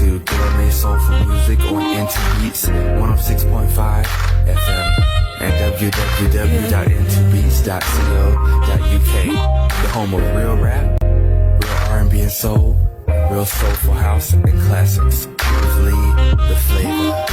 to Gourmet Soulful Music on Beats 106.5 FM and www.intobeats.co.uk. The home of real rap, real R&B and soul, real soulful house and classics. With Leigh, the Flava.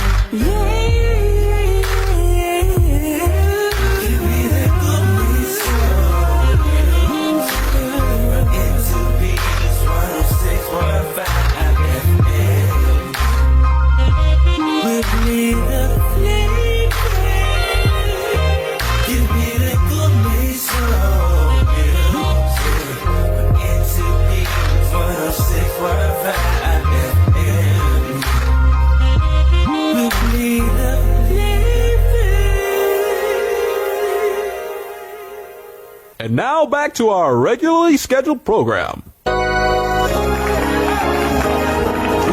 And now back to our regularly scheduled program.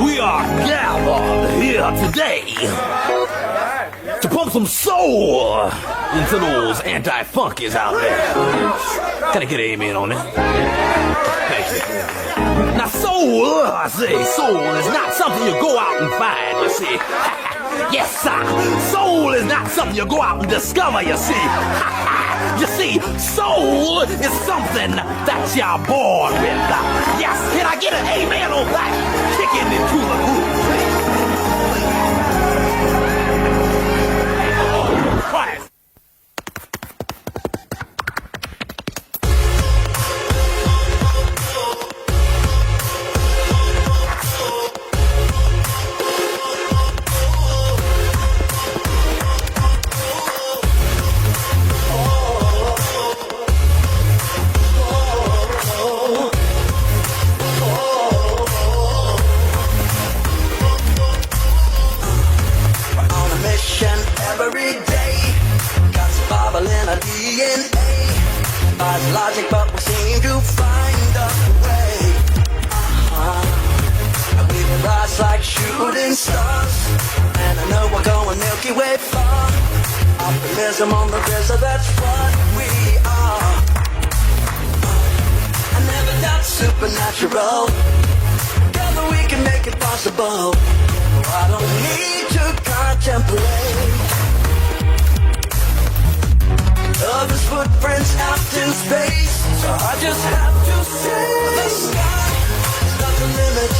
We are gathered here today to pump some soul into those anti-funkies out there. Can I get an amen on it? Thank you. Now soul, I say, soul is not something you go out and find, you see. Yes, sir. Soul is not something you go out and discover, you see. You see, soul is something that you're born with. Yes, can I get an amen on that? Kicking into the groove. Quiet. Logic, but we seem to find a way. We will rise like shooting stars, and I know we're going Milky Way far. Optimism on the river, that's what we are. I never doubt supernatural. Together we can make it possible. I don't need to contemplate. Love is footprints out in space, so I just have to say the sky is not the limit.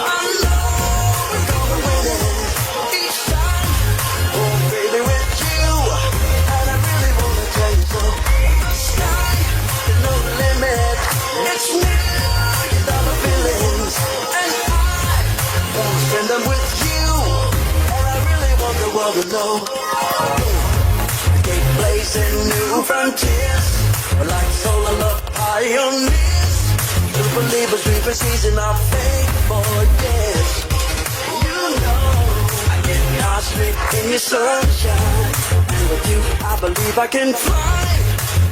I know we're gonna win it each time. Oh baby, with you, and I really wanna tell you so. The sky is no limit. It's $1,000,000 feelings, and I wanna spend them with you, and I really want the world to know. Blazing new frontiers, like solar love pioneers. True believers, we were seizing our fate for years. You know, I get cosmic in your sunshine, and with you, I believe I can fly.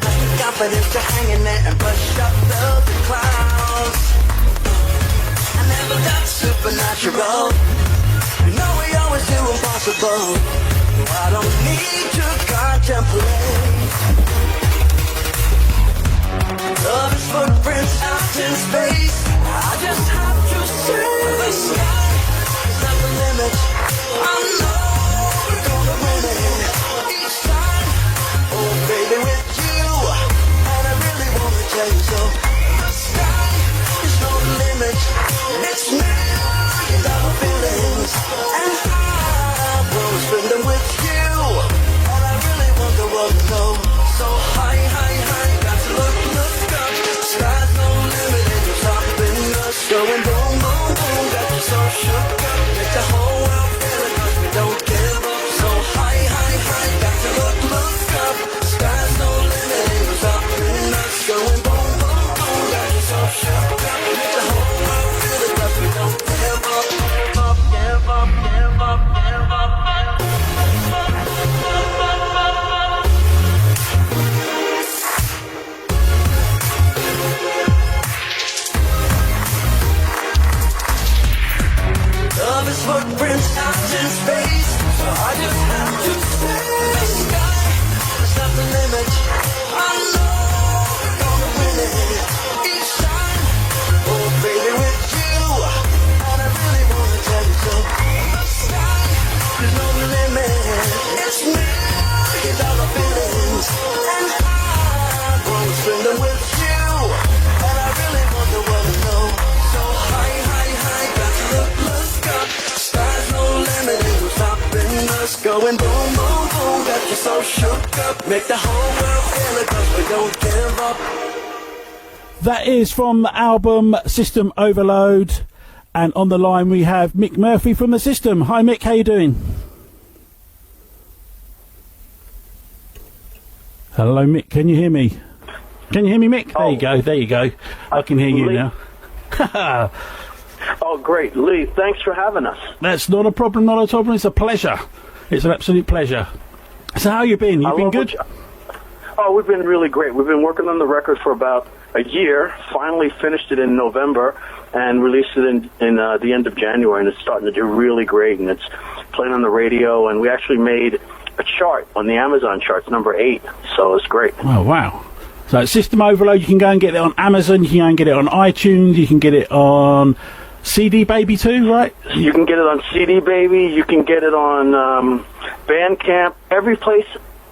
Have the confidence to hang in there and push up the clouds. I never got supernatural. You know we always do impossible. I don't need to contemplate. Love is footprints out in space. I just have to say the sky is not the limit. I know we're gonna win it each time. Oh baby, with you, and I really wanna tell you so. The sky is no limit. It's $1,000,000 feelings, and I wanna spend them with you, and I really want the world to know. So high, high, high, got to look up. Sky's no limit, and you're stopping us. Going boom, boom, boom, got you so shook up. Make the whole world feel it, 'cause we don't bring them with you. And I really want the world to know. So high, high, high, got to look up. Sky's no limit, ain't no stopping us. Going boom, boom, boom, got you so shook up. Make the whole world feel it, 'cause we don't give up. That is from the album System Overload. And on the line we have Mick Murphy from the System. Hi Mick, how you doing? Hello Mick, can you hear me? Can you hear me, Mick? There you go. I can hear you now. Oh, great. Leigh, thanks for having us. That's not a problem, It's a pleasure. It's an absolute pleasure. So how you been? You been good? Oh, we've been really great. We've been working on the record for about a year, finally finished it in November, and released it in the end of January, and it's starting to do really great, and it's playing on the radio, and we actually made a chart on the Amazon charts, number 8, so it's great. Oh, wow. So System Overload, you can go and get it on Amazon, you can go and get it on iTunes, you can get it on CD Baby too, right? You can get it on CD Baby, you can get it on Bandcamp, every place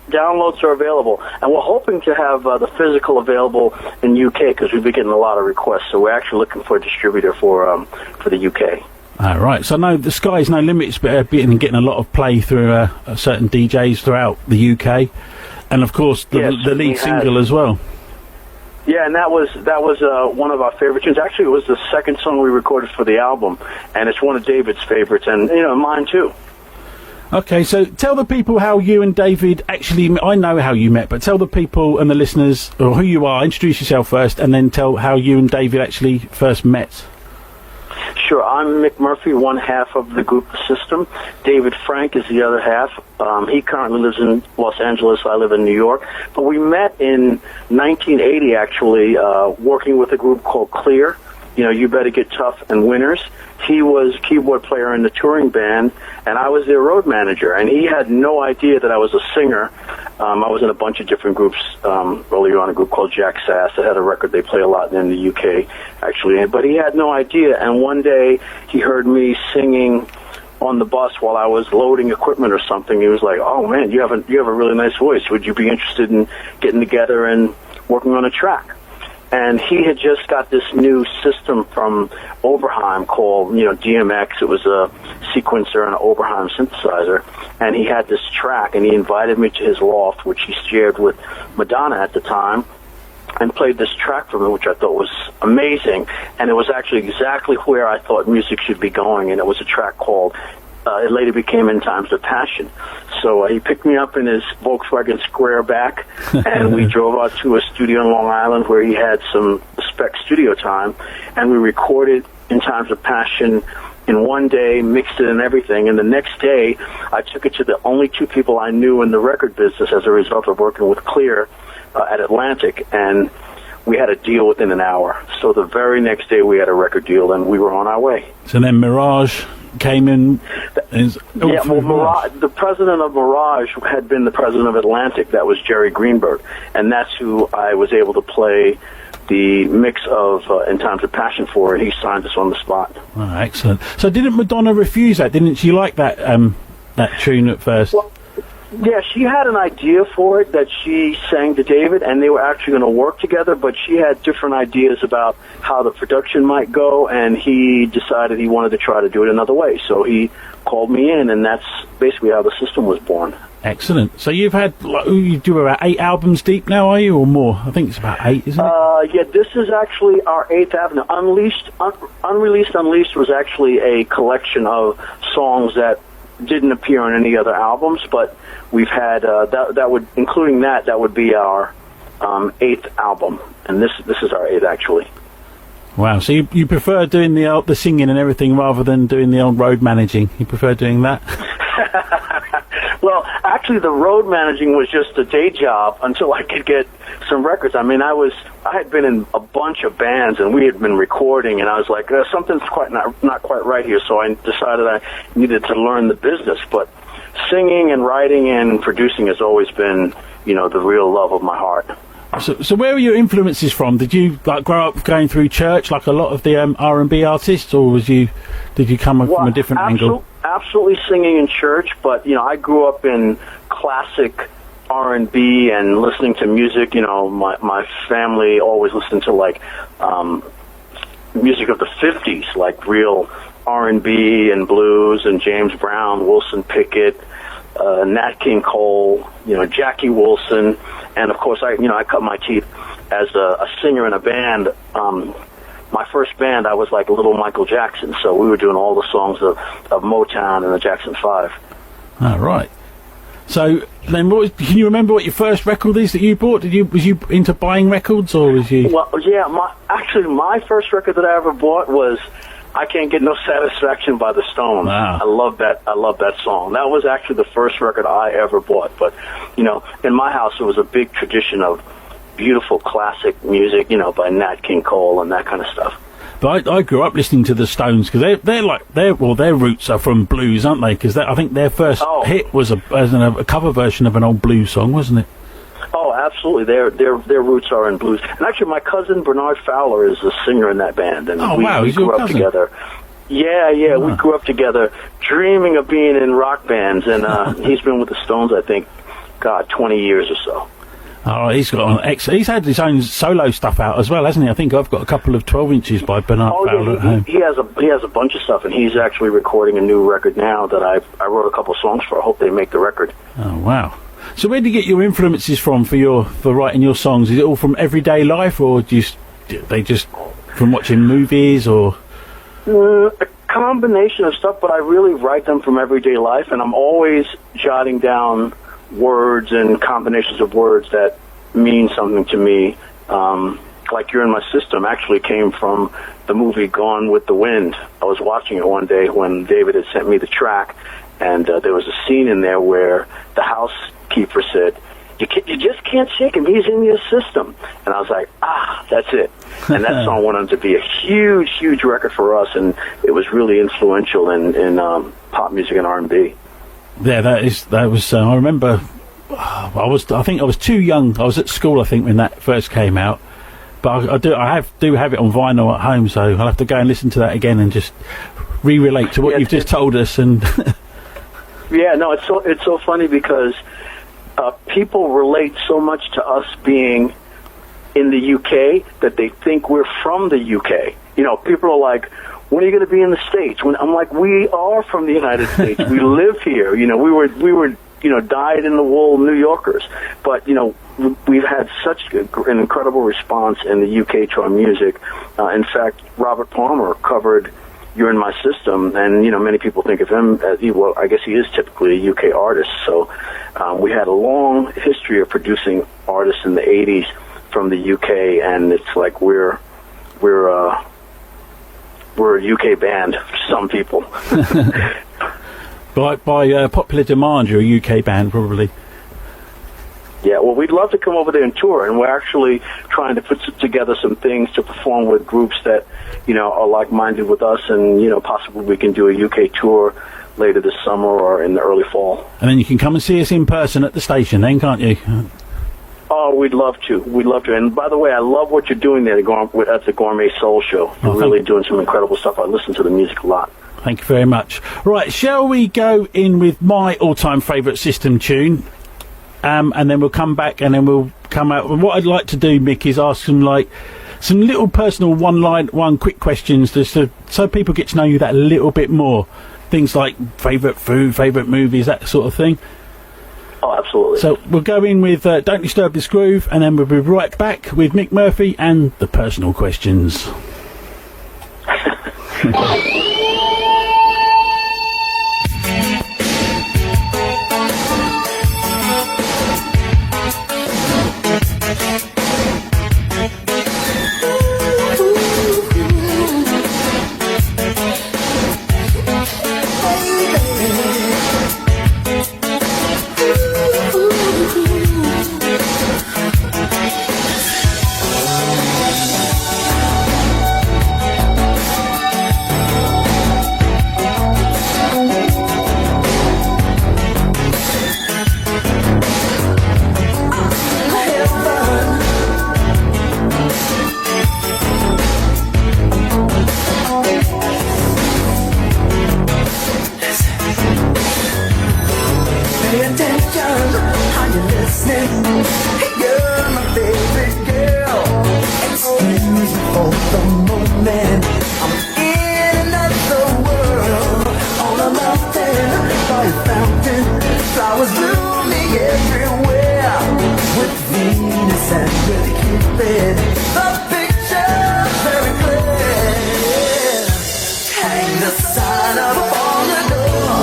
downloads are available. And we're hoping to have the physical available in UK, because we've been getting a lot of requests, so we're actually looking for a distributor for the UK. All right, so no, the sky's no limits, but getting a lot of play through certain DJs throughout the UK, and of course the lead single as well. Yeah, and that was one of our favorite tunes. Actually, it was the second song we recorded for the album, and it's one of David's favorites, and mine too. Okay, so tell the people how you and David actually. I know how you met, but tell the people and the listeners or who you are. Introduce yourself first, and then tell how you and David actually first met. Sure, I'm Mick Murphy, one half of the group System. David Frank is the other half. He currently lives in Los Angeles. I live in New York. But we met in 1980, actually, working with a group called Clear. You Better Get Tough and Winners. He was keyboard player in the touring band, and I was their road manager. And he had no idea that I was a singer. I was in a bunch of different groups earlier on, a group called Jack Sass that had a record they play a lot in the UK, actually. But he had no idea. And one day he heard me singing on the bus while I was loading equipment or something. He was like, "Oh man, you have a really nice voice. Would you be interested in getting together and working on a track?" And he had just got this new system from Oberheim called, DMX. It was a sequencer and an Oberheim synthesizer. And he had this track, and he invited me to his loft, which he shared with Madonna at the time, and played this track for me, which I thought was amazing. And it was actually exactly where I thought music should be going. And it was a track called it later became In Times of Passion. So he picked me up in his Volkswagen Squareback, and we drove out to a studio in Long Island where he had some spec studio time, and we recorded In Times of Passion in one day, mixed it and everything, and the next day I took it to the only two people I knew in the record business as a result of working with Clear at Atlantic, and we had a deal within an hour. So the very next day we had a record deal, and we were on our way. So then Mirage came in. Mirage, the president of Mirage had been the president of Atlantic. That was Jerry Greenberg, and that's who I was able to play the mix of In Times of Passion for, and he signed us on the spot. Oh, excellent. So didn't Madonna refuse that? Didn't she like that that tune at first? Well, yeah, she had an idea for it that she sang to David, and they were actually going to work together, but she had different ideas about how the production might go, and he decided he wanted to try to do it another way. So he called me in, and that's basically how the system was born. Excellent. So you've had, you do about 8 albums deep now, are you, or more? I think it's about 8, isn't it? Yeah, this is actually our 8th album. Unreleased Unleashed was actually a collection of songs that didn't appear on any other albums, but we've had that would be our 8th album, and this is our 8th actually. Wow, so you prefer doing the singing and everything rather than doing the old road managing? You prefer doing that? Well, actually, the road managing was just a day job until I could get some records. I mean, I had been in a bunch of bands, and we had been recording, and I was like, something's not quite right here, so I decided I needed to learn the business. But singing and writing and producing has always been, the real love of my heart. So where are your influences from? Did you grow up going through church like a lot of the R&B artists, or did you come from a different angle? Absolutely singing in church, but I grew up in classic R&B and listening to music. You know, my family always listened to like music of the 50s, like real R&B and blues and James Brown, Wilson Pickett, Nat King Cole, you know, Jackie Wilson, and of course I cut my teeth as a singer in a band. My first band, I was like a little Michael Jackson, so we were doing all the songs of Motown and the Jackson 5. Oh, right. So then, can you remember what your first record is that you bought? Was you into buying records, or was you? Well, yeah. My first record that I ever bought was "I Can't Get No Satisfaction" by the Stones. Wow. I love that song. That was actually the first record I ever bought. But you know, in my house, there was a big tradition of beautiful classic music, you know, by Nat King Cole and that kind of stuff. But I grew up listening to the Stones because their roots are from blues, aren't they? Because I think their first hit was a cover version of an old blues song, wasn't it? Oh, absolutely. Their roots are in blues. And actually, my cousin Bernard Fowler is a singer in that band, and we he's grew your up cousin? together. Yeah, we grew up together, dreaming of being in rock bands, and he's been with the Stones, I think, 20 years or so. Oh, he's had his own solo stuff out as well, hasn't he? I think I've got a couple of 12 inches by Bernard Fowler at home. He has a bunch of stuff, and he's actually recording a new record now that I wrote a couple songs for. I hope they make the record. Oh, wow. So where do you get your influences from for writing your songs? Is it all from everyday life, or they just from watching movies, or? A combination of stuff, but I really write them from everyday life, and I'm always jotting down words and combinations of words that mean something to me. Like "You're in My System" actually came from the movie Gone with the Wind. I was watching it one day when David had sent me the track, and there was a scene in there where the housekeeper said, you just can't shake him, he's in your system. And I was like, that's it. And that song went on to be a huge, huge record for us, and it was really influential in pop music and R&B. Yeah, that was. I remember. I think I was too young. I was at school, I think, when that first came out. But I do have it on vinyl at home, so I'll have to go and listen to that again and just re-relate to what you've just told us. And yeah, no, it's so funny because people relate so much to us being in the UK that they think we're from the UK. You know, people are like, "When are you going to be in the States?" When I'm like, "We are from the United States. We live here. You know, we were dyed in the wool New Yorkers." But you know, we've had such an incredible response in the UK to our music. In fact, Robert Palmer covered "You're in My System," and you know, many people think of him as I guess he is typically a UK artist. So we had a long history of producing artists in the '80s from the UK, and it's like we're a UK band for some people. by popular demand, you're a UK band, probably. Yeah, well, we'd love to come over there and tour, and we're actually trying to put together some things to perform with groups that, you know, are like-minded with us, and, you know, possibly we can do a UK tour later this summer or in the early fall. And then you can come and see us in person at the station then, can't you? Oh, we'd love to. We'd love to. And by the way, I love what you're doing there at the Gourmet Soul Show. You're really doing some incredible stuff. I listen to the music a lot. Thank you very much. Right, shall we go in with my all-time favourite system tune? And then we'll come back and then we'll come out. And what I'd like to do, Mick, is ask some little personal one quick questions just so people get to know you that a little bit more. Things like favourite food, favourite movies, that sort of thing. Oh, absolutely. So we'll go in with Don't Disturb This Groove, and then we'll be right back with Mick Murphy and the personal questions. Pay attention, how you live. listening. You're my favorite girl. Excuse me for the moment. I'm in another world. On a mountain, by a fountain, flowers blooming everywhere. With Venus and with Cupid, the picture's very clear. Hang the sign up on the door.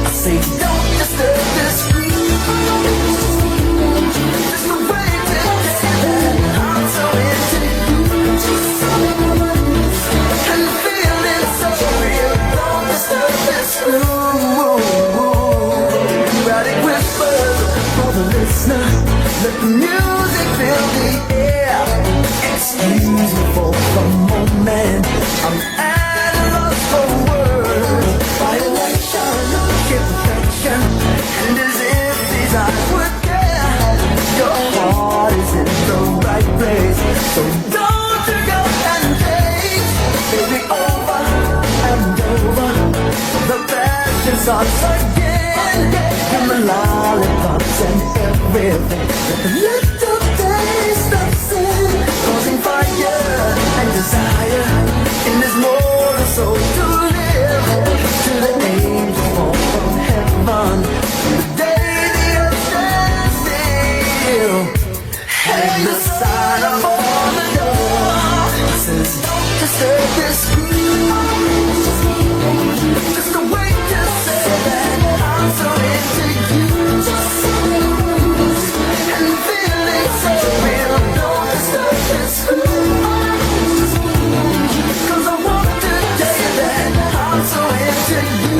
I say don't disturb this groove. Just the way to say that I'm so into you. And the feeling's so real. Don't disturb this groove. Erratic whispers for the listener. Let the music fill the air. Excuse me for the moment. I'm at a loss for words. Violation, get perfection. And as if these eyes would care, your heart is in the right place. So don't you go and change. Baby, over and over, the passion starts again. Give me lollipops and everything. Let the little taste of sin, causing fire and desire in this mortal soul to live. To the angels fall from heaven, to the day the earth stands still. Hang the sign up on the door. It says don't disturb this groove. Just a way to say that I'm so into you. And the feeling's so real. Don't disturb this groove. 'Cause I want to tell you that I'm so into you.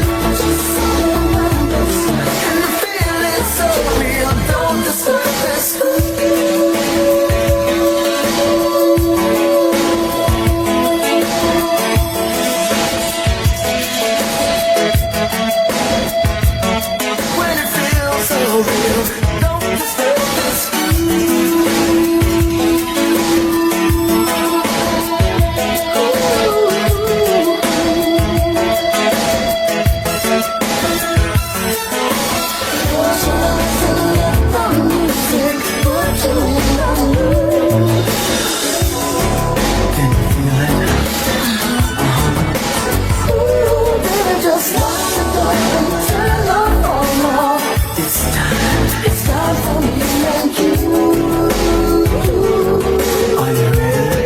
And the feeling's so real. Don't disturb this groove. When it feels so real, don't disturb this Can you feel it? Just lock the door and turn off all off. It's time for me and you. Are you ready?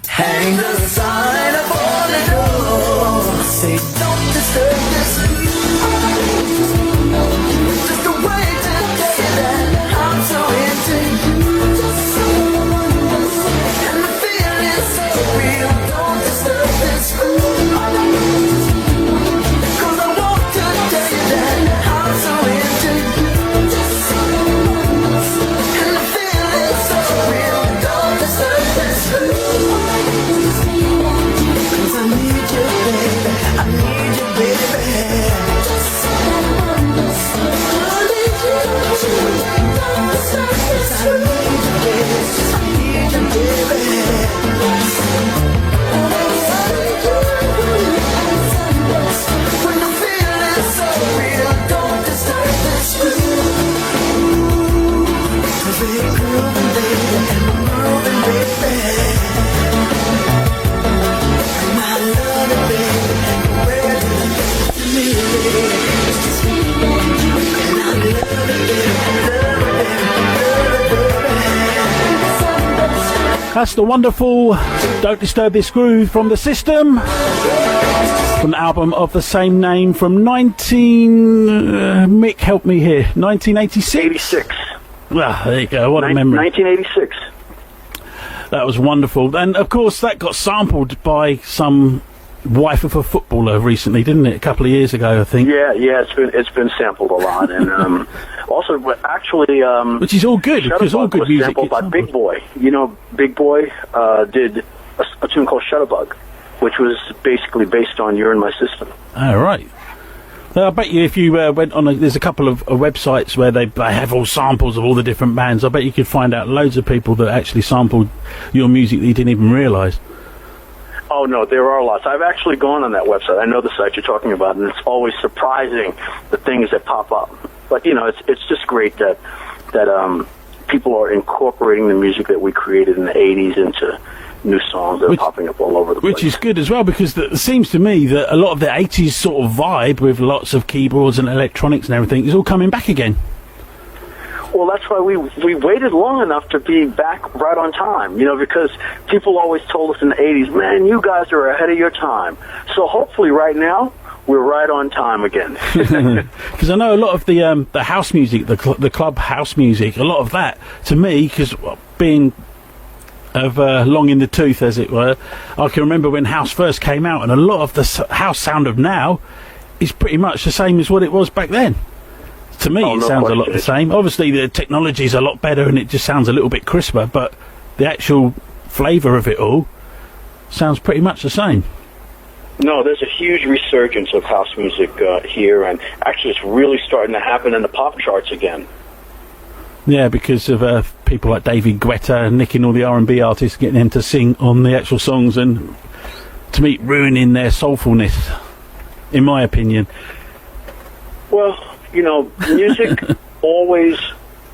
Hang the sign up on the door. Say don't disturb this groove. Just a way to tell you that I'm so into you. And the feeling's so real. Don't disturb this groove. 'Cause I want to tell you that I'm so into you. And the feeling's so real. Don't disturb this groove. 'Cause I need you, baby. I need you, baby. I need you, don't disturb this groove. I need you, baby. When the feeling's so real, don't disturb this groove. 'Cause we're grooving, baby, and we're moving, baby. And I love it, baby, and the way you do it to me, baby. And I love it, baby, love it, baby. That's the wonderful Don't Disturb This Groove from the System, from the album of the same name from Mick, help me here, 1986? 86. Well, there you go, what a memory. 1986. That was wonderful. And of course that got sampled by some wife of a footballer recently, didn't it? A couple of years ago, I think. Yeah, it's been sampled a lot, and also actually, which is all good, because all good was music sampled gets by Big Boy. You know, Big Boy did a tune called Shutterbug, which was basically based on You're in My System. Oh, right. I bet you if you went on, there's a couple of websites where they have all samples of all the different bands. I bet you could find out loads of people that actually sampled your music that you didn't even realise. Oh, no, there are lots. I've actually gone on that website. I know the site you're talking about, and it's always surprising the things that pop up. But it's just great that people are incorporating the music that we created in the '80s into new songs that are popping up all over the place. Which is good as well, because it seems to me that a lot of the '80s sort of vibe with lots of keyboards and electronics and everything is all coming back again. Well, that's why we waited long enough to be back right on time, because people always told us in the '80s, man, you guys are ahead of your time. So hopefully right now, we're right on time again. Because I know a lot of the house music, the club house music, a lot of that, to me, because being of long in the tooth, as it were, I can remember when house first came out, and a lot of the house sound of now is pretty much the same as what it was back then. To me, it sounds a lot the same. Obviously, the technology is a lot better, and it just sounds a little bit crisper, but the actual flavour of it all sounds pretty much the same. No, there's a huge resurgence of house music here, and actually it's really starting to happen in the pop charts again. Yeah, because of people like David Guetta nicking all the R&B artists, getting them to sing on the actual songs, and to me, ruining their soulfulness, in my opinion. Well, music always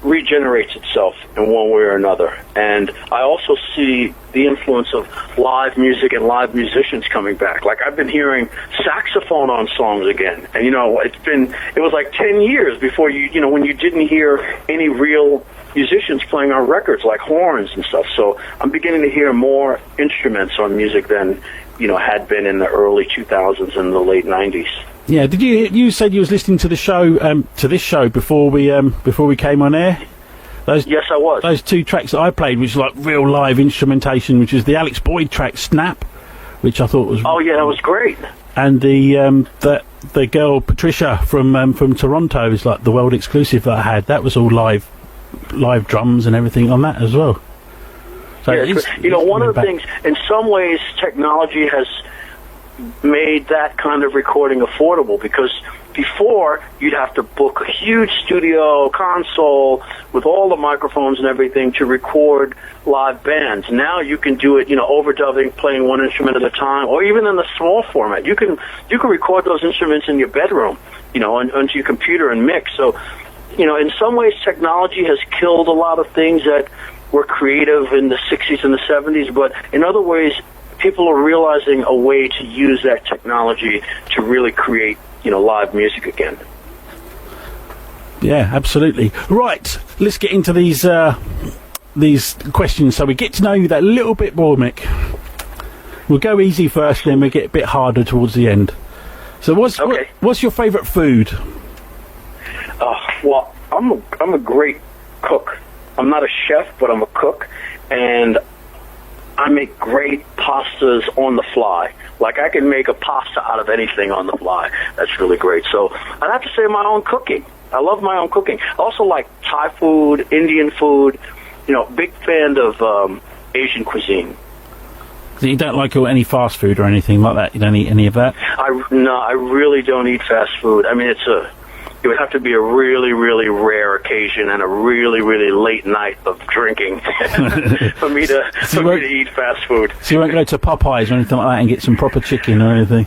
regenerates itself in one way or another, and I also see the influence of live music and live musicians coming back. Like, I've been hearing saxophone on songs again, and it was like 10 years before when you didn't hear any real musicians playing on records like horns and stuff. So I'm beginning to hear more instruments on music than had been in the early 2000s and the late 90s. Yeah, did you said you was listening to the show, to this show before we came on air? Yes, I was. Those two tracks that I played, which was like real live instrumentation, which was the Alex Boyd track "Snap," which I thought was. Oh yeah, that was great. And the girl Patricia from Toronto is like the world exclusive that I had. That was all live drums and everything on that as well. So yeah, one of the things, in some ways, technology has made that kind of recording affordable, because before you'd have to book a huge studio console with all the microphones and everything to record live bands. Now you can do it, overdubbing, playing one instrument at a time, or even in the small format. You can record those instruments in your bedroom, onto your computer and mix. So, in some ways, technology has killed a lot of things that were creative in the 60s and the 70s, but in other ways, people are realizing a way to use that technology to really create, live music again. Yeah, absolutely. Right, let's get into these questions so we get to know you that little bit more, Mick. We'll go easy first, then we'll get a bit harder towards the end. So what's your favourite food? Well, I'm a great cook. I'm not a chef, but I'm a cook, and I make great pastas on the fly. Like, I can make a pasta out of anything on the fly. That's really great. So I'd have to say my own cooking. I love my own cooking. I also like Thai food, Indian food. Big fan of Asian cuisine. So you don't like any fast food or anything like that? You don't eat any of that? No, I really don't eat fast food. I mean, it would have to be a really, really rare occasion and a really, really late night of drinking for me to eat fast food. So you won't go to Popeyes or anything like that and get some proper chicken or anything?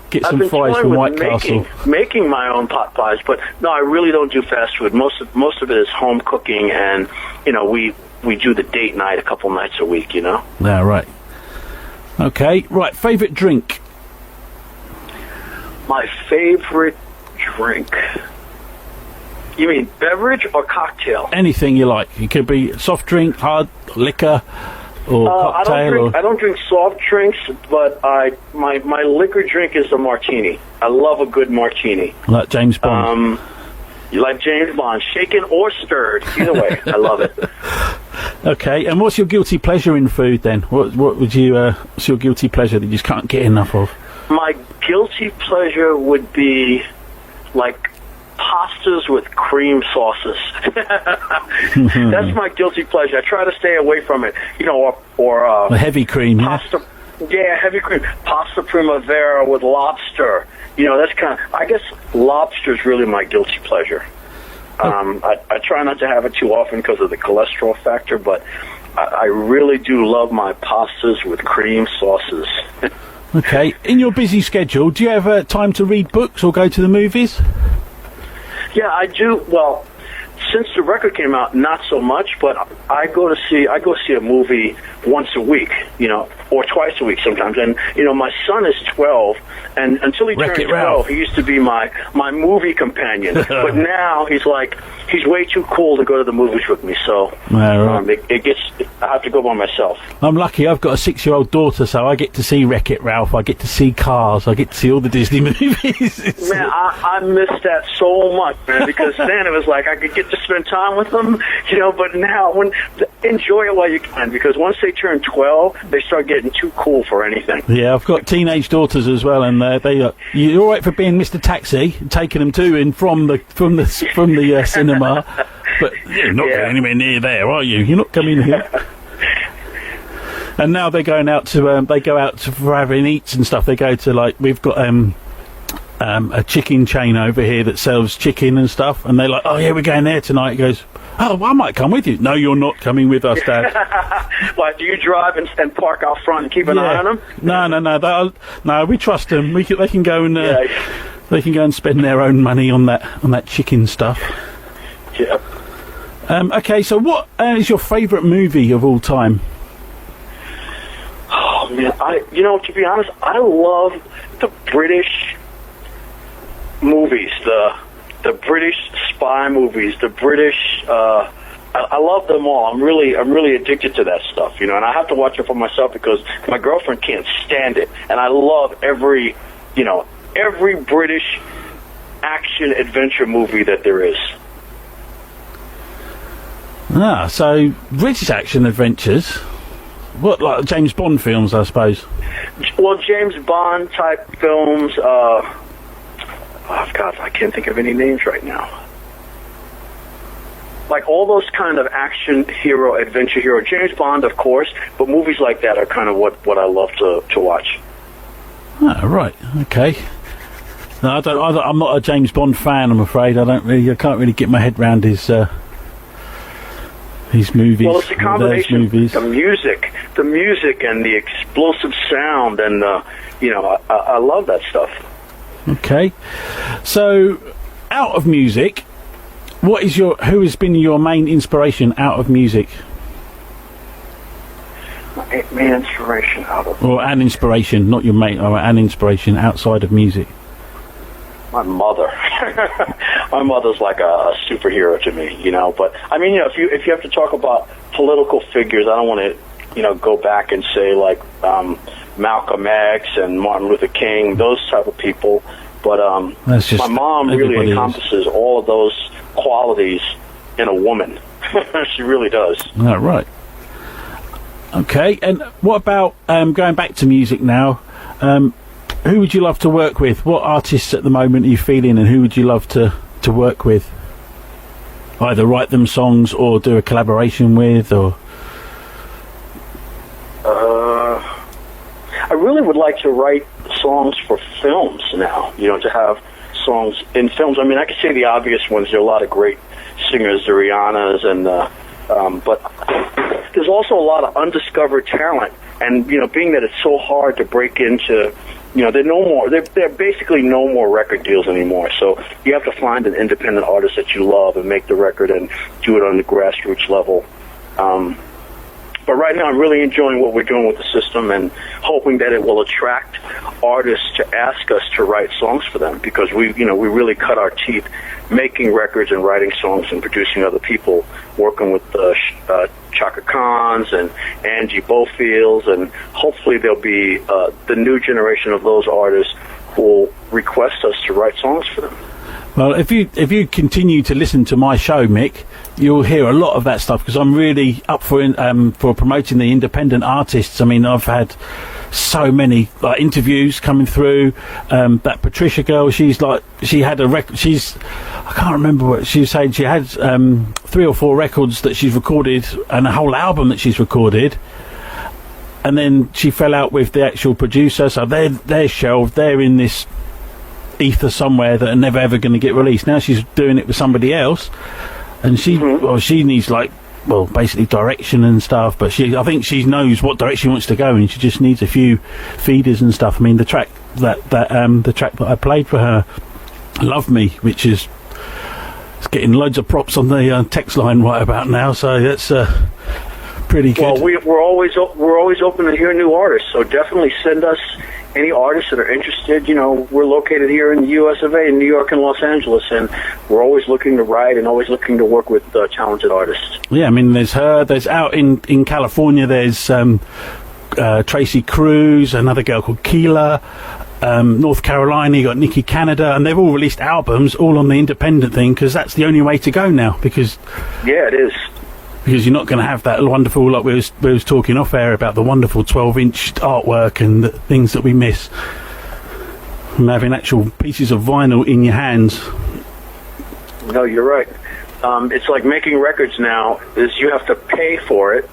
Get some fries from White Castle. Making my own pot pies, but no, I really don't do fast food. Most of it is home cooking, and we do the date night a couple nights a week. Yeah, right. Okay, right. Favorite drink. My favorite drink. You mean beverage or cocktail? Anything you like. It could be soft drink, hard liquor, or cocktail. I don't drink soft drinks, but my liquor drink is a martini. I love a good martini. Like James Bond. You like James Bond, shaken or stirred. Either way, I love it. Okay, and what's your guilty pleasure in food then? What would you? What's your guilty pleasure that you just can't get enough of? My guilty pleasure would be like pastas with cream sauces. That's my guilty pleasure. I try to stay away from it, or heavy cream, pasta. Yeah, heavy cream. Pasta primavera with lobster. That's kind of. I guess lobster is really my guilty pleasure. I try not to have it too often because of the cholesterol factor, but I really do love my pastas with cream sauces. Okay. In your busy schedule, do you have time to read books or go to the movies? Yeah, I do. Well, since the record came out, not so much, but I go see a movie once a week, or twice a week sometimes. And my son is 12, and until he turned 12, he used to be my movie companion. But now he's way too cool to go to the movies with me. So I have to go by myself. I'm lucky. I've got a 6-year-old daughter, so I get to see Wreck-It Ralph. I get to see Cars. I get to see all the Disney movies. Man, I miss that so much, man, because then it was like I could get to spend time with them, but now enjoy it while you can, because once they turn 12, they start getting too cool for anything. Yeah, I've got teenage daughters as well, and you're all right for being Mr. Taxi, taking them to and from the cinema, but you're not going anywhere near there, are you? You're not coming here. And now they're going out to they go out for having eats and stuff. They go to we've got a chicken chain over here that sells chicken and stuff, and they're like, oh yeah, we're going there tonight. He goes, oh, well, I might come with you. No, you're not coming with us, Dad. Why, do you drive and park out front and keep an eye on them? No, we trust them. They can go and they can go and spend their own money on that chicken stuff. Yeah. Okay, so what is your favourite movie of all time? Oh man, to be honest, I love the British movies, the British spy movies, the British. I love them all. I'm really addicted to that stuff, and I have to watch it for myself because my girlfriend can't stand it, and I love every British action adventure movie that there is. Ah, so British action adventures. What, like James Bond films, I suppose? Well, James Bond type films. Oh God, I can't think of any names right now. Like all those kind of action hero, adventure hero. James Bond, of course, but movies like that are kind of what I love to watch. Oh, right, okay. No, I'm not a James Bond fan, I'm afraid. I can't really get my head around his movies. Well, it's a combination of the music and the explosive sound, and I love that stuff. Okay, so out of music, who has been your main inspiration out of music? Main inspiration out of or an inspiration, not your main, or an inspiration outside of music. My mother. My mother's like a superhero to me, But I mean, if you have to talk about political figures, I don't want to, go back and say like Malcolm X and Martin Luther King, those type of people. But my mom really encompasses all of those qualities in a woman. She really does. Oh, right. Okay, and what about going back to music now? Who would you love to work with? What artists at the moment are you feeling, and who would you love to work with? Either write them songs or do a collaboration with, or... I really would like to write songs for films now, to have songs in films. I mean, I could say the obvious ones. There are a lot of great singers, the Rihannas, and but there's also a lot of undiscovered talent. And, being that it's so hard to break into... there are no more. There are basically no more record deals anymore. So you have to find an independent artist that you love and make the record and do it on the grassroots level. But right now, I'm really enjoying what we're doing with the system and hoping that it will attract artists to ask us to write songs for them, because we really cut our teeth making records and writing songs and producing other people, working with Chaka Khans and Angie Bofields, and hopefully there'll be the new generation of those artists who will request us to write songs for them. Well, if you continue to listen to my show, Mick, you'll hear a lot of that stuff, because I'm really up for promoting the independent artists. I mean, I've had so many interviews coming through. That Patricia girl, she had a record. I can't remember what she was saying. She had 3 or 4 records that she's recorded and a whole album that she's recorded. And then she fell out with the actual producer, so they're shelved. They're in this ether somewhere that are never ever going to get released. Now she's doing it with somebody else, and she needs like well, basically direction and stuff. But I think she knows what direction she wants to go, and she just needs a few feeders and stuff. I mean, the track the track that I played for her, "Love Me," which is it's getting loads of props on the text line right about now. So that's pretty good. Well, we're always open to hear new artists. So definitely send us any artists that are interested. You know, we're located here in the U.S. of A. in New York and Los Angeles, and we're always looking to write and always looking to work with talented artists. Yeah, I mean, there's her. There's out in California. There's Tracy Cruz, another girl called Keela. North Carolina, you got Nikki Canada, and they've all released albums, all on the independent thing, because that's the only way to go now. Because yeah, it is. Because you're not going to have that wonderful, like we was talking off air about the wonderful 12-inch artwork and the things that we miss from having actual pieces of vinyl in your hands. No, you're right. It's like making records now is you have to pay for it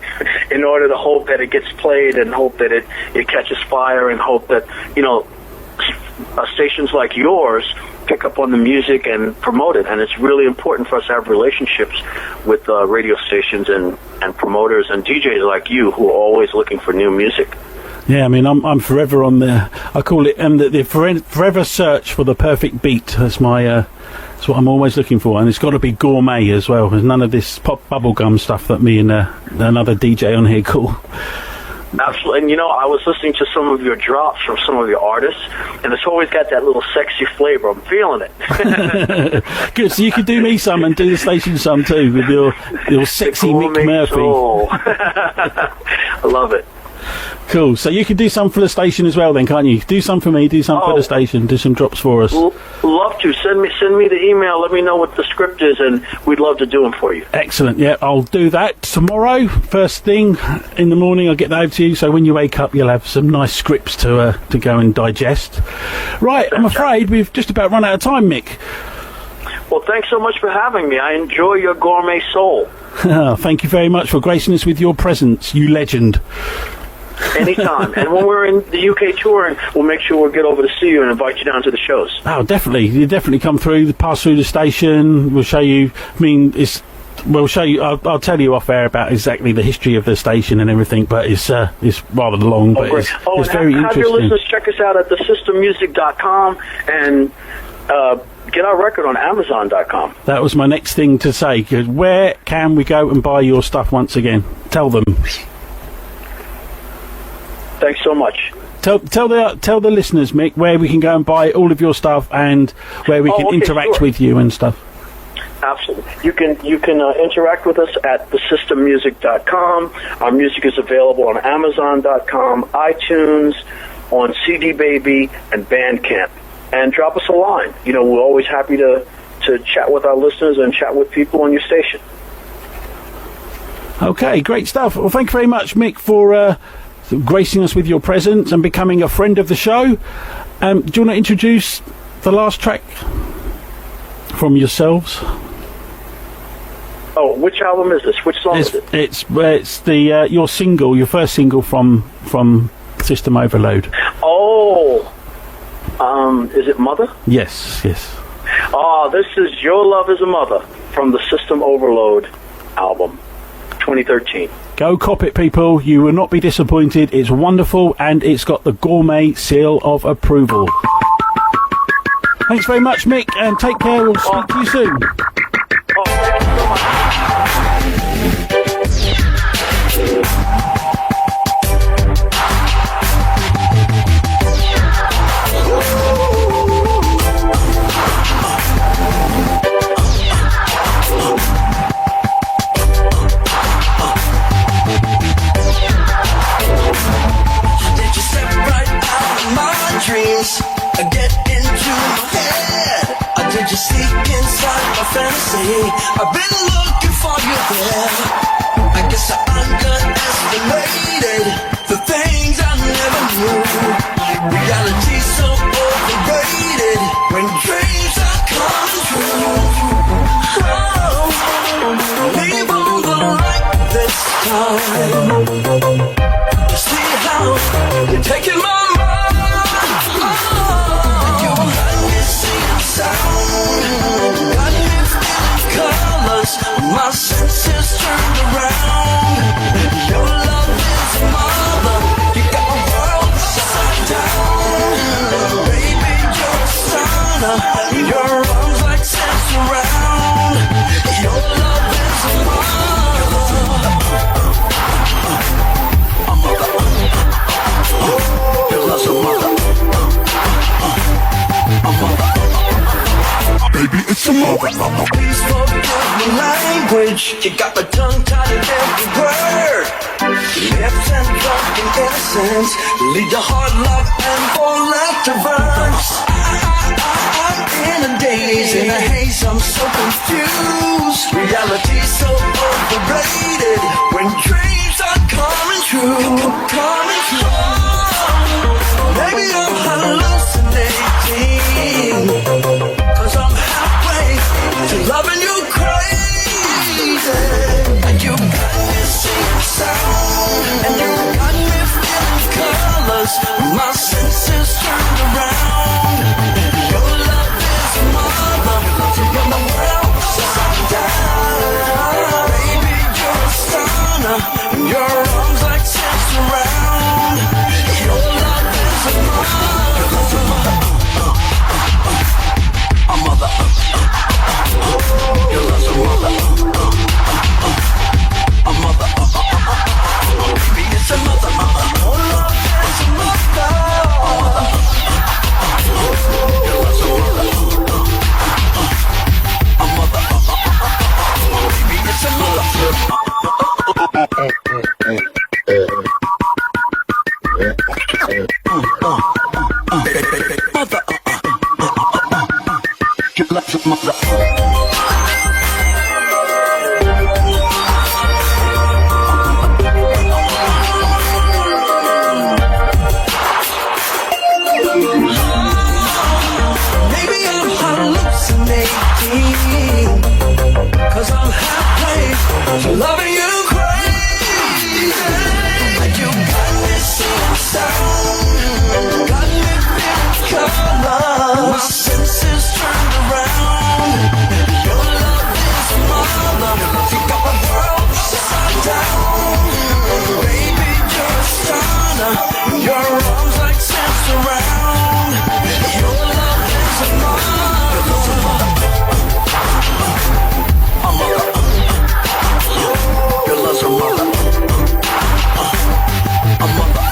in order to hope that it gets played and hope that it catches fire and hope that, you know, stations like yours pick up on the music and promote it. And it's really important for us to have relationships with radio stations and promoters and DJs like you who are always looking for new music. Yeah, I mean, I'm forever on the, I call it the forever search for the perfect beat. That's my, that's what I'm always looking for. And it's got to be gourmet as well. There's none of this pop bubblegum stuff that me and another DJ on here call. Absolutely. And, you know, I was listening to some of your drops from some of your artists, and it's always got that little sexy flavor. I'm feeling it. Good. So you could do me some and do the station some too with your sexy Mick Murphy. I love it. Cool. So you could do some for the station as well then, can't you? Do some for me, do some for the station, do some drops for us. Love to. Send me the email, let me know what the script is, and we'd love to do them for you. Excellent. Yeah, I'll do that tomorrow. First thing in the morning, I'll get that over to you, so when you wake up, you'll have some nice scripts to go and digest. Right, I'm afraid we've just about run out of time, Mick. Well, thanks so much for having me. I enjoy your gourmet soul. Thank you very much for gracing us with your presence, you legend. Anytime. And when we're in the UK touring, we'll make sure we'll get over to see you and invite you down to the shows. Oh, definitely. You definitely come through, pass through the station. We'll show you. I mean, we'll show you. I'll tell you off air about exactly the history of the station and everything, but it's rather long, but it's very interesting. Have your listeners check us out at thesystemmusic.com and get our record on Amazon.com. That was my next thing to say. Where can we go and buy your stuff once again? Tell them. Thanks so much. Tell the listeners, Mick, where we can go and buy all of your stuff and where we can interact with you and stuff. Absolutely. You can interact with us at thesystemmusic.com. Our music is available on Amazon.com, iTunes, on CD Baby, and Bandcamp. And drop us a line. You know, we're always happy to chat with our listeners and chat with people on your station. Okay, great stuff. Well, thank you very much, Mick, for gracing us with your presence and becoming a friend of the show. Do you want to introduce the last track from yourselves? Oh, which album is this? Which song is it? It's the your single, your first single from System Overload. Oh, is it Mother? Yes. Oh, this is Your Love is a Mother from the System Overload album, 2013. Go cop it, people. You will not be disappointed. It's wonderful, and it's got the Gourmet seal of approval. Thanks very much, Mick, and take care. We'll speak to you soon. Oh, thank you so get into my head. Or did you sneak inside my fantasy? I've been looking for you there. I guess I underestimated the things I never knew. Reality's so overrated when dreams are coming true. Oh, leave all the light this time. See how you're taking my sound, got me feeling colors, my senses turned around. sauna. Your arms like sands around. Your love is a mother. Your love's a mother. Baby, it's a mother. Please forgive my language. You got my tongue tied in every word. Lips and drunken innocence lead to hard love and for laughter burns. I'm in a daze, in a haze, I'm so confused. Reality's so overrated when dreams are coming true. Coming true. Maybe I'm hallucinating, 'cause I'm halfway to loving you crazy. And you got me singing sound, and you got me feeling colors. My senses turned around. Your love is a mother, when the world upside down. Baby, you're a stunner, your arms like sands around. Your love is a mother. A mother. Your love's a mother. A mother. Baby, it's a mother. Your love is a mother. Your love's a mother. A mother. Baby, it's a mother. Mother. Your love's a mother. Maybe I'm hallucinating, 'cause I'm halfway to loving you crazy. And you got me singing sound, got me feeling colors. My senses turned around. Your love is a mother. You got my world upside down. Baby, you're a stunner. Your arms like sands around. Your love is a mother. A mother. Your love's a mother. A mother.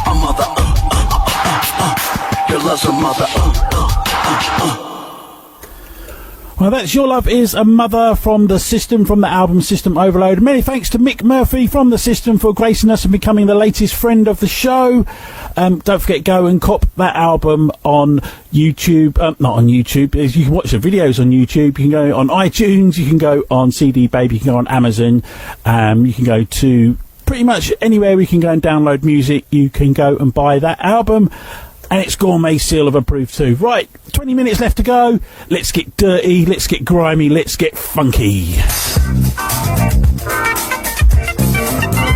A mother. Your love's a mother. Well, that's Your Love Is a Mother from the System, from the album System Overload. Many thanks to Mick Murphy from the System for gracing us and becoming the latest friend of the show. Don't forget, go and cop that album on YouTube. Not on YouTube. You can watch the videos on YouTube. You can go on iTunes. You can go on CD Baby. You can go on Amazon. You can go to pretty much anywhere we can go and download music. You can go and buy that album. And it's Gourmet seal of approved too. Right, 20 minutes left to go. Let's get dirty, let's get grimy, let's get funky.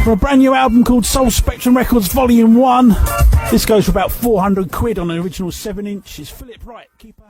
For a brand new album called Soul Spectrum Records Volume 1. This goes for about 400 quid on an original 7-inch. It's Philip Wright. Keep up.